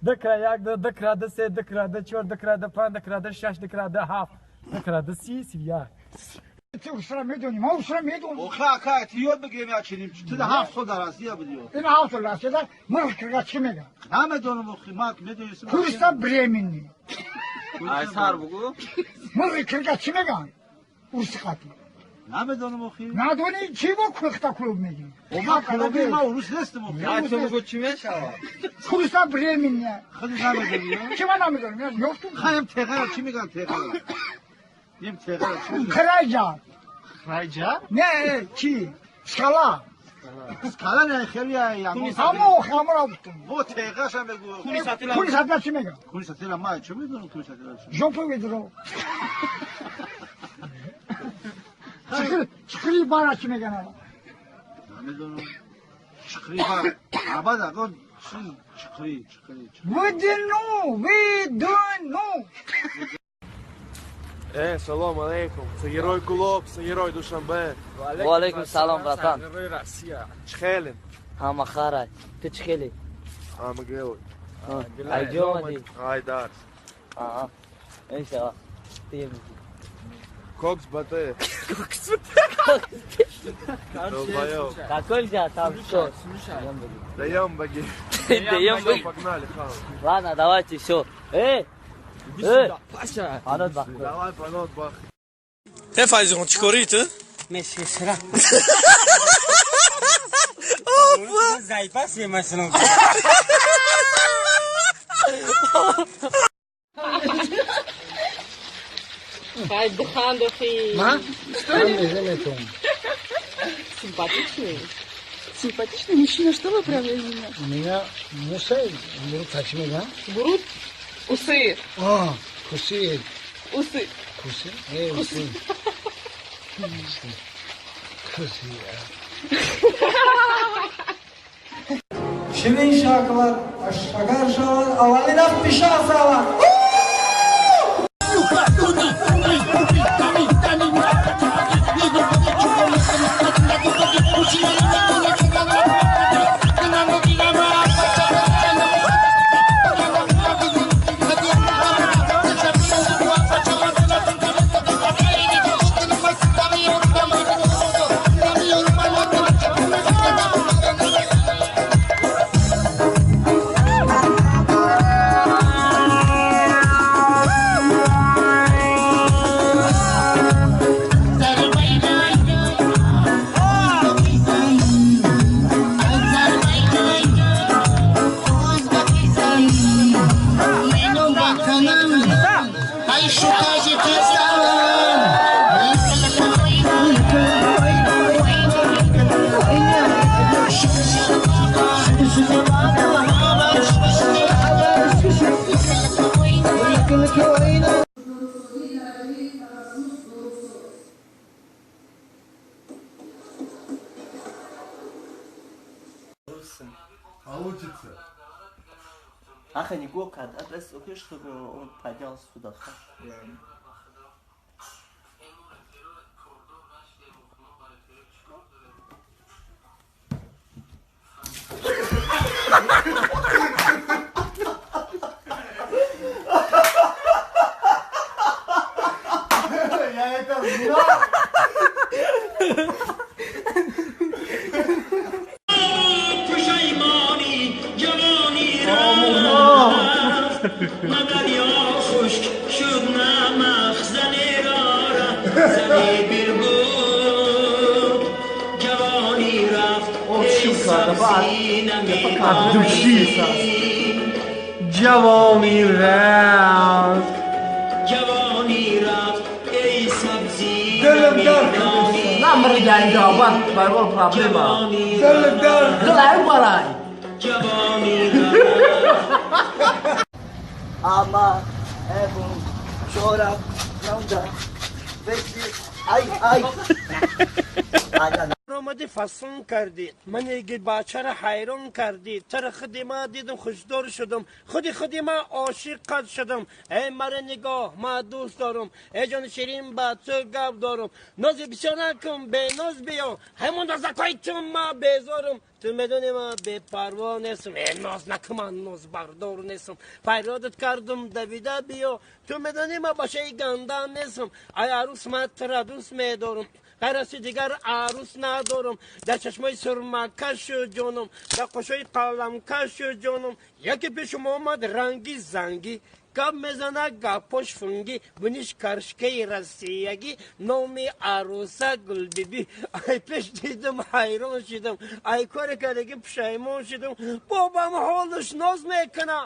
دکرا یک ده دکرا ده سه دکرا ده چهار دکرا ده پنج دکرا ده شش دکرا ده هفت دکرا ده سی یک usra میدونی ما usra میدونیم اوخه تیور بگیریم یا چنیم تو ده 7 سال درستی یا بدیو این 7 سال است ده مرکه چی میگه نمیدونم اوخی ما میدونیم کورسا برمینی ای سر بگو مرکه چی میگن ورسقاتی نمیدونم اوخی ندونی چی با کوختا کلوب میگی ما کلوبی ما اونوش نیستم اوخی تو بگو چی میشه کورسا برمینی خیلی نمیدونی چی من نمیدونم یفتم خواهیم تقرار چی میگن تقرار نیم تقرار چی میگن کرایجا رایجا نه چی skala skala ne خیلی یا ama hamura tuttum bu تقرارش هم بگو kuni satla çi میگه کونی ساتیلا ما چه میدونم کونی ساتیلا چی jopu vidro çıkırı bana çi میگه نمیدونم چخری با عباد اگه چخری vidno салом алейкум сагерой кулоб сагерой душанбе ва алейкум салом братан сагерой россия чхелин ҳама харай ту чӣ хели ама гел айҷо омадӣ ай дарс иншалла кокс бате какой же там что даем баги даем баги погнали хам ладно давайте всё паша анот бах давай панот бах فایزون چیکاری تو؟ مسخره ضعیف است مثلا Хай дыхандо ты. Ma? Что не Симпатичный. Симпатичный мужчина, что вы правили меня? У меня не sei, бурут saç mı Бурут. Усы. Aa, kusi, Усы. kusi, kusi. Kusi ya. Şirin şarkılar, aşka karşılar, avalina pişasalar. получится Ах, не гука, адрес окей, чтобы он поднялся туда. я это знал مگر یا خشک شد نمخ زنی را زنی بیرگو جوانی رفت ای سبزی نمیخوانی جوانی رفت جوانی رفت ای سبزی دلم درد نمیخوانی نمر جنگ آباد برای پرابلم دلم درد دلم برای جوانی رفت Ama evun çorap yanda bekli ay آمدی فسون کردی من اگه بچه را حیران کردی تر خودی ما دیدم خوشدار شدم خودی ما عاشق شدم ای مرا نگاه ما دوست دارم ای جان شیرین با تو گپ دارم ناز بسیار نکن به ناز بیا همون نازکای تو ما بیزارم تو میدونی ما بی پروا نیستم ای ناز نکن من ناز بردار نیستم پیرادت کردم دویده بیا تو میدونی ما باشه گندان نیستم ای عروس ما تر دوست میدارم غیر از دیگر عروس ندارم در چشمای سرمکش جانم در قشای قلم کش جانم یکی پیشم آمد رنگی زنگی گپ میزنه گپاش فنگی بونیش کرشکه رسیگی نامی عروسه گل بیبی ای پیش دیدم حیران شدم ای کار کردگی پشیمان شدم بابام حالش ناز میکنه